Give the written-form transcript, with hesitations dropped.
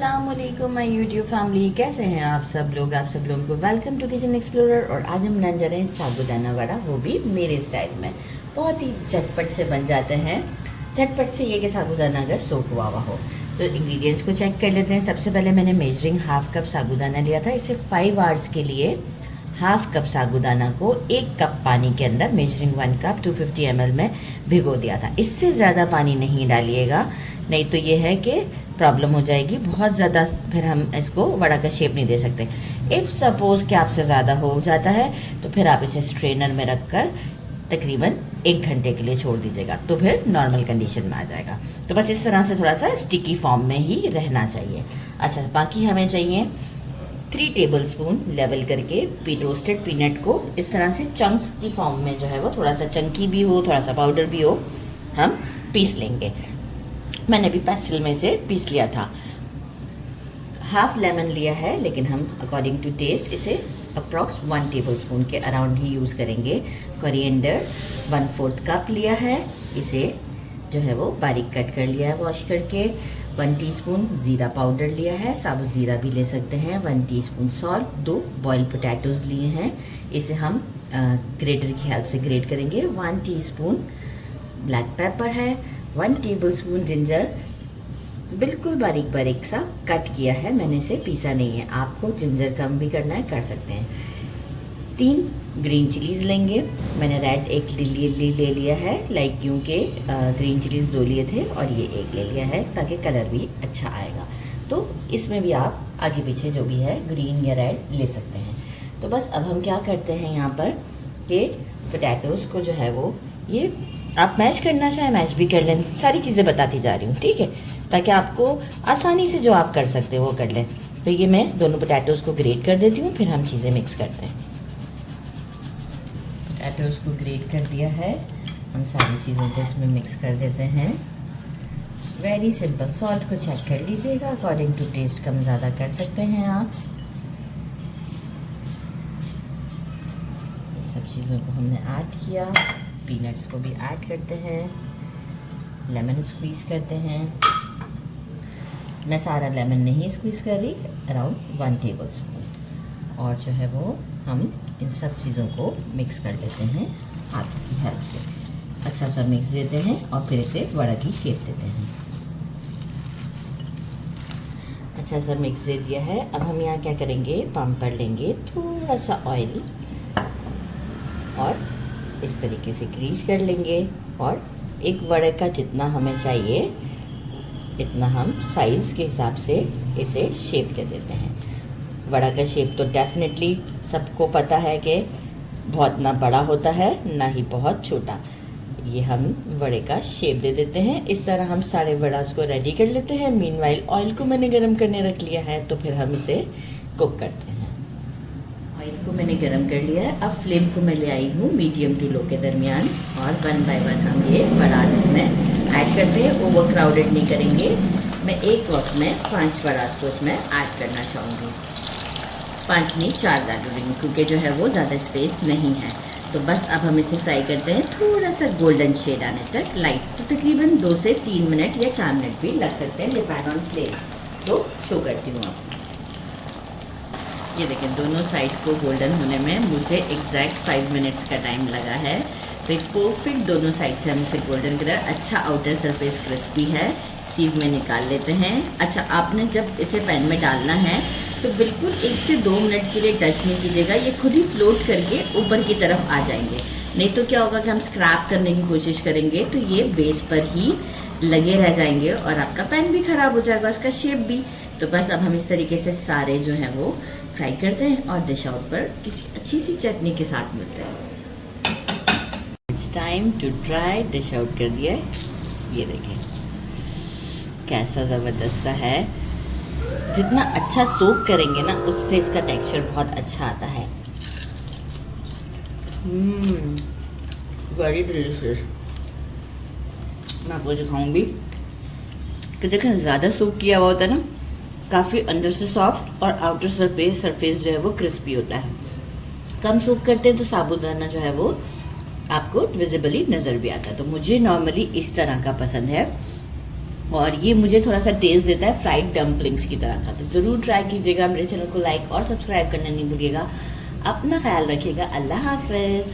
अस्सलामुअलैकुम my YouTube family, कैसे हैं आप सब लोग। आप सब लोगों को वेलकम टू किचन एक्सप्लोरर। और आज हम बनाने जा रहे हैं साबूदाना वड़ा, वो भी मेरे स्टाइल में। बहुत ही झटपट से बन जाते हैं। झटपट से ये कि साबूदाना अगर सोख हुआ हो। तो इंग्रेडिएंट्स को चेक कर लेते हैं। सबसे पहले मैंने मेजरिंग हाफ कप साबूदाना लिया था। इसे 5 आवर्स के लिए हाफ कप साबूदाना को 1 कप पानी के अंदर मेजरिंग 1 कप 250 ml में भिगो दिया था। इससे ज़्यादा पानी नहीं डालिएगा, नहीं तो ये है कि प्रॉब्लम हो जाएगी बहुत ज़्यादा, फिर हम इसको वड़ा का शेप नहीं दे सकते। इफ़ सपोज़ कि आपसे ज़्यादा हो जाता है तो फिर आप इसे स्ट्रेनर में रख कर तकरीबन 1 घंटे के लिए छोड़ दीजिएगा, तो फिर नॉर्मल कंडीशन में आ जाएगा। तो बस इस तरह से थोड़ा सा स्टिकी फॉर्म में ही रहना चाहिए। अच्छा, बाकी हमें चाहिए 3 टेबलस्पून लेवल करके रोस्टेड पीनट को इस तरह से चंक्स की फॉर्म में, जो है वो थोड़ा सा चंकी भी हो, थोड़ा सा पाउडर भी हो, हम पीस लेंगे। मैंने भी पेस्टल में से पीस लिया था। हाफ लेमन लिया है, लेकिन हम अकॉर्डिंग टू टेस्ट इसे अप्रॉक्स 1 टेबलस्पून के अराउंड ही यूज़ करेंगे। कोरिएंडर 1/4 कप लिया है, इसे जो है वो बारीक कट कर लिया है वॉश करके। 1 टीस्पून ज़ीरा पाउडर लिया है, साबुत ज़ीरा भी ले सकते हैं। 1 टीस्पून सॉल्ट। 2 बॉइल्ड पोटैटोज़ लिए हैं, इसे हम ग्रेटर की हेल्प से ग्रेट करेंगे। 1 टीस्पून ब्लैक पेपर है। 1 टेबलस्पून जिंजर बिल्कुल बारीक बारीक सा कट किया है, मैंने इसे पीसा नहीं है। आपको जिंजर कम भी करना है, कर सकते हैं। 3 ग्रीन चिलीज़ लेंगे। मैंने रेड एक ले लिया है, लाइक क्योंकि ग्रीन चिलीज़ 2 लिए थे और ये 1 ले लिया है, ताकि कलर भी अच्छा आएगा। तो इसमें भी आप आगे पीछे जो भी है ग्रीन या रेड ले सकते हैं। तो बस अब हम क्या करते हैं यहाँ पर कि पोटैटोज़ को जो है वो, ये आप मैश करना चाहें मैश भी कर लें। सारी चीज़ें बताती जा रही हूँ, ठीक है, ताकि आपको आसानी से जो आप कर सकते हो वो कर लें। तो ये मैं दोनों पोटैटोज़ को ग्रेट कर देती हूँ, फिर हम चीज़ें मिक्स करते हैं। पोटैटोज़ को ग्रेट कर दिया है, हम सारी चीज़ों को इसमें मिक्स कर देते हैं। Very simple. सॉल्ट को चेक कर लीजिएगा, अकॉर्डिंग टू टेस्ट कम ज़्यादा कर सकते हैं आप। ये सब चीज़ों को हमने ऐड किया। पीनट्स को भी ऐड करते हैं। लेमन स्क्वीज़ करते हैं। मैं सारा लेमन नहीं स्क्वीज़ कर रही, अराउंड 1 टेबलस्पून। और जो है वो हम इन सब चीज़ों को मिक्स कर लेते हैं हाथ की हेल्प से। अच्छा सा मिक्स देते हैं और फिर इसे वड़ा की शेप देते हैं। अच्छा सा मिक्स दे दिया है। अब हम यहाँ क्या करेंगे, पम्प पर लेंगे थोड़ा सा ऑयल और इस तरीके से ग्रीस कर लेंगे। और एक वड़े का जितना हमें चाहिए इतना हम साइज़ के हिसाब से इसे शेप दे देते हैं। वड़ा का शेप तो डेफिनेटली सबको पता है कि बहुत ना बड़ा होता है ना ही बहुत छोटा। ये हम वड़े का शेप दे देते हैं। इस तरह हम सारे वड़ास को रेडी कर लेते हैं। मीनवाइल ऑयल को मैंने गरम करने रख लिया है, तो फिर हम इसे कुक करते हैं। ऑयल को मैंने गरम कर लिया है। अब फ्लेम को मैं ले आई हूँ मीडियम टू लो के दरमियान, और 1 बाय 1 हम ये वड़ास इसमें ऐड करते हैं। ओवर क्राउडेड नहीं करेंगे। मैं एक वक्त में 5 वड़ास को इसमें ऐड करना चाहूँगी। 5 नहीं 4 डालूंगी, क्योंकि जो है वो ज़्यादा स्पेस नहीं है। तो बस अब हम इसे फ्राई करते हैं थोड़ा सा गोल्डन शेड आने तक, लाइट। तो तकरीबन 2 से 3 मिनट या 4 मिनट भी लग सकते हैं, डिपेंड ऑन फ्लेम। तो शो करती हूँ आपको। ये देखें, दोनों साइड को गोल्डन होने में मुझे एग्जैक्ट 5 मिनट्स का टाइम लगा है। तो एक परफेक्ट दोनों साइड से हम इसे गोल्डन कलर, अच्छा आउटर सरफेस क्रिस्पी है, सीव में निकाल लेते हैं। अच्छा, आपने जब इसे पैन में डालना है तो बिल्कुल 1 से 2 मिनट के लिए टच नहीं कीजिएगा, ये खुद ही फ्लोट करके ऊपर की तरफ आ जाएंगे। नहीं तो क्या होगा कि हम स्क्रैप करने की कोशिश करेंगे तो ये बेस पर ही लगे रह जाएंगे और आपका पैन भी ख़राब हो जाएगा, उसका शेप भी। तो बस अब हम इस तरीके से सारे जो हैं वो फ्राई करते हैं और डिश आउट पर किसी अच्छी सी चटनी के साथ मिलते हैं। It's time to try. Dish out कर दिया है, ये देखें कैसा ज़बरदस्त सा है। जितना अच्छा सोक करेंगे ना, उससे इसका टेक्सचर बहुत अच्छा आता है। Very delicious. मैं आपको दिखाऊंगी कि देखें, ज़्यादा सोक किया हुआ होता है ना, काफ़ी अंदर से सॉफ्ट और आउटर सरफेस जो है वो क्रिस्पी होता है। कम सोक करते हैं तो साबूदाना जो है वो आपको विजिबली नज़र भी आता है। तो मुझे नॉर्मली इस तरह का पसंद है। और ये मुझे थोड़ा सा टेस्ट देता है फ्राइड डम्पलिंग्स की तरह का। तो ज़रूर ट्राई कीजिएगा, मेरे चैनल को लाइक और सब्सक्राइब करना नहीं भूलिएगा। अपना ख्याल रखिएगा। अल्लाह हाफिज़।